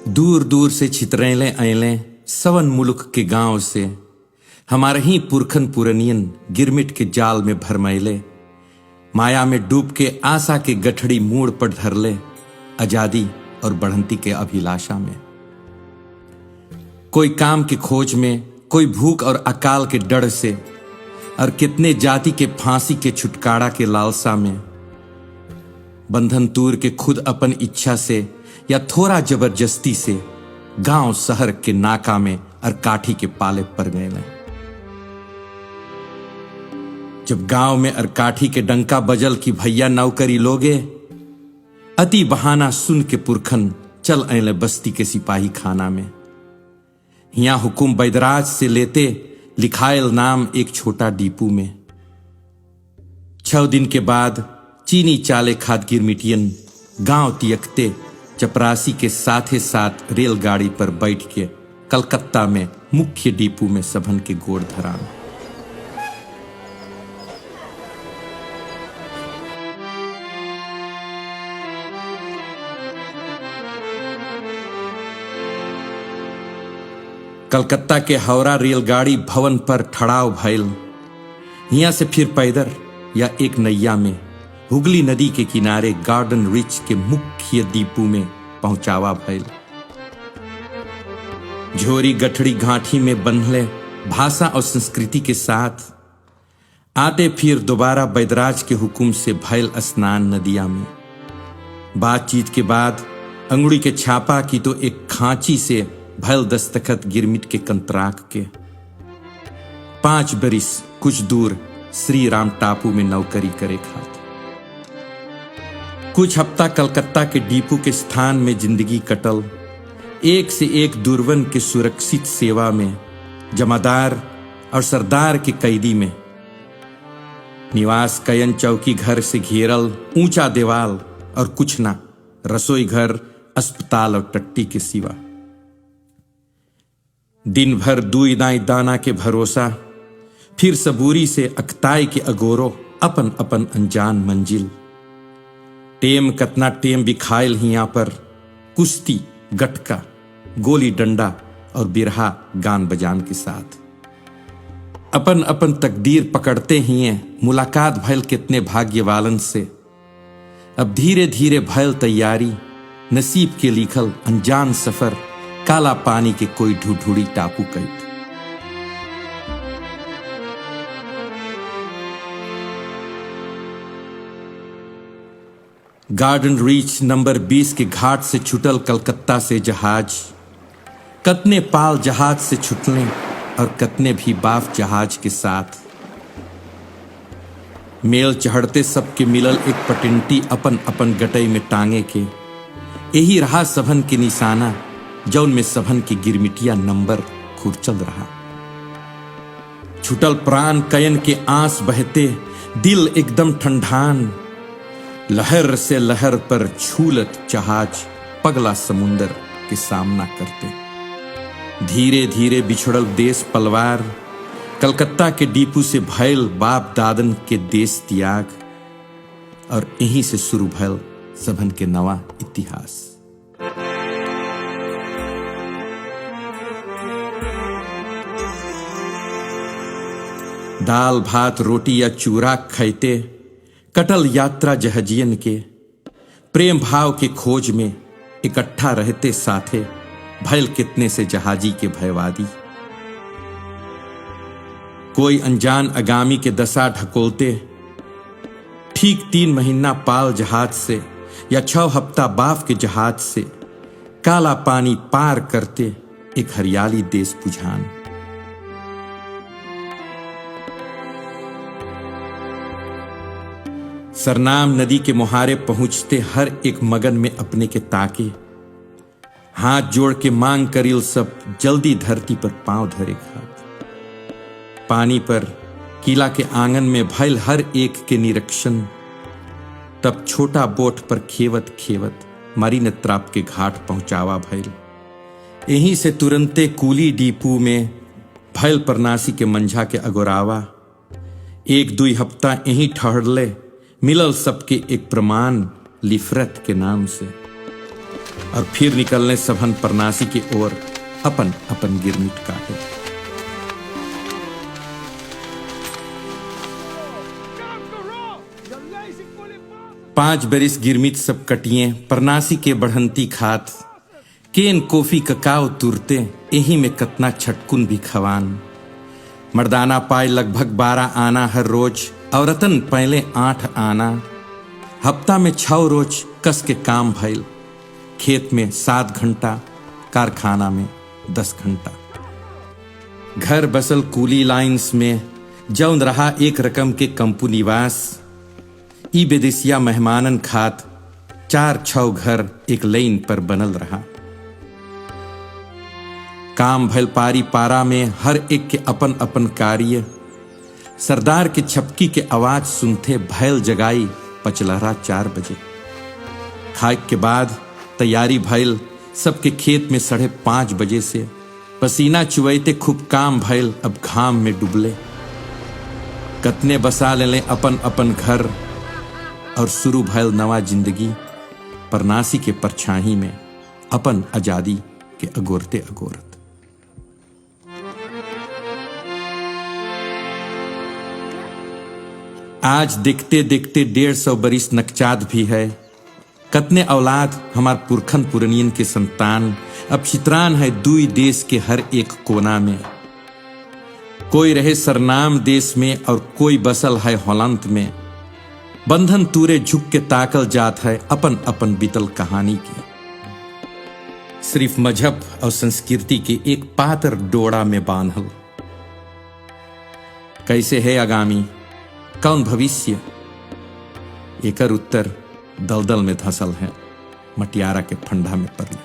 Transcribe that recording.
दूर दूर से छितरेले अयले सवन मुलुक के गांव से, हमारे ही पुरखन पुरनियन गिरमिट के जाल में भरमैले, माया में डूब के आशा के गठड़ी मूड़ पर धरले, आजादी और बढ़ंती के अभिलाषा में। कोई काम की खोज में, कोई भूख और अकाल के डर से, और कितने जाति के फांसी के छुटकारा के लालसा में। बंधन तूर के खुद अपन इच्छा से या थोड़ा जबरदस्ती से गांव शहर के नाका में और काठी के पाले पर गए। जब गांव में और काठी के डंका बजल की भैया नौकरी लोगे, अति बहाना सुन के पुरखन चल अले बस्ती के सिपाही खाना में। यहां हुकुम बैदराज से लेते लिखायल नाम एक छोटा डीपू में। 6 दिन के बाद चीनी चाले खाद गिरमिटियन गांव तियकते चपरासी के साथे साथ रेलगाड़ी पर बैठ के कलकत्ता में मुख्य डीपू में सभन के गोड़ धरान। कलकत्ता के हावड़ा रेलगाड़ी भवन पर ठड़ाव भइल। यहां से फिर पैदल या एक नैया में हुगली नदी के किनारे गार्डन रिच के मुख्य दीपू में पहुंचावा भइल। झोरी गठड़ी गांठी में बंधले भाषा और संस्कृति के साथ आते फिर दोबारा बैदराज के हुकुम से भइल स्नान नदिया में। बातचीत के बाद अंगुड़ी के छापा की तो एक खांची से भइल दस्तखत गिरमिट के कंतराक के। 5 बरिस कुछ दूर श्री राम टापू में नौकरी करे खातिर। कुछ हफ्ता कलकत्ता के डीपू के स्थान में जिंदगी कटल, एक से एक दुर्वन के सुरक्षित सेवा में, जमादार और सरदार के कैदी में। निवास कयन चौकी घर से घेरल ऊंचा दीवाल और कुछ ना, रसोई घर, अस्पताल और टट्टी के सिवा। दिन भर दुई दाई दाना के भरोसा, फिर सबूरी से अकताई के अगोरो अपन अपन अनजान मंजिल। टेम कतना टेम बिखाइल हिया पर कुश्ती, गटका, गोली डंडा और बिरहा गान बजान के साथ। अपन अपन तकदीर पकड़ते हिए मुलाकात भइल कितने भाग्यवालन से। अब धीरे धीरे भइल तैयारी नसीब के लिखल अनजान सफर, काला पानी के कोई ढूढ़ी टापू कैत। गार्डन रीच नंबर 20 के घाट से छुटल कलकत्ता से जहाज। कतने पाल जहाज से छुटले और कतने भी बाफ जहाज के साथ। मेल चढ़ते सबके मिलल एक पटिंटी अपन अपन गटई में टांगे के। यही रहा सभन के निशाना, जौन में सभन की गिरमिटिया नंबर खुरचल रहा। छुटल प्राण कयन के आंस बहते, दिल एकदम ठंडान। लहर से लहर पर छूलत जहाज पगला समुंदर के सामना करते। धीरे धीरे बिछड़ल देश पलवार, कलकत्ता के डीपू से भइल बाप दादन के देश त्याग। और यहीं से शुरू भइल सभन के नवा इतिहास। दाल भात रोटी या चूरा खैते कटल यात्रा जहाजियन के। प्रेम भाव के खोज में इकट्ठा रहते साथे भइल कितने से जहाजी के भयवादी। कोई अनजान अगामी के दशा ढकोलते, ठीक 3 महीना पाल जहाज से या 6 हफ्ता बाफ के जहाज से काला पानी पार करते एक हरियाली देश बुझान। सरनाम नदी के मुहारे पहुंचते हर एक मगन में अपने के ताके। हाथ जोड़ के मांग करिल सब जल्दी धरती पर पांव धरे खात। पानी पर किला के आंगन में भइल हर एक के निरीक्षण। तब छोटा बोट पर खेवत खेवत मरीन त्राप के घाट पहुंचावा भइल। यहीं से तुरंते कूली डीपू में भइल परनासी के मंझा के अगोरावा। 1-2 हफ्ता यहीं ठहरले, मिलल सबके एक प्रमाण लिफरत के नाम से। और फिर निकलने सभन परनासी की ओर अपन अपन गिरमिट काटे। पांच बरिस गिरमिट सब कटिए परनासी के बढ़ंती खात, केन कॉफी ककाओ तुरते यही में कतना छटकुन भी खवान। मर्दाना पाए लगभग 12 आना हर रोज, औरतन पहले 8 आना। हफ्ता में 6 रोज कस के काम भइल, खेत में 7 घंटा, कारखाना में 10 घंटा। घर बसल कूली लाइन्स में जौन रहा एक रकम के कंपू निवास। ई बेदेसिया मेहमानन खात 4-6 घर एक लाइन पर बनल रहा। काम भल पारी पारा में हर एक के अपन अपन कार्य। सरदार के छपकी के आवाज सुनते भैल जगाई पचलहरा 4 बजे। खाए के बाद तैयारी भैल सबके खेत में 5:30 बजे से। पसीना चुवैते खूब काम भैल, अब घाम में डुबले। कतने बसा ले अपन अपन घर और शुरू भैल नवा जिंदगी। परनासी के परछाही में अपन आजादी के अगोरते अगोरत। आज देखते देखते 150 बरिस नकचाद भी है। कतने औलाद हमार पुरखन पुरनियन के संतान अब चित्रान है दुई देश के हर एक कोना में। कोई रहे सरनाम देश में और कोई बसल है होलंत में। बंधन तूरे झुक के ताकल जात है अपन अपन बीतल कहानी की। सिर्फ मजहब और संस्कृति के एक पातर डोड़ा में बांधल। कैसे है आगामी, कौन भविष्य? एकर उत्तर दलदल में धसल है, मटियारा के फंडा में पड़ल।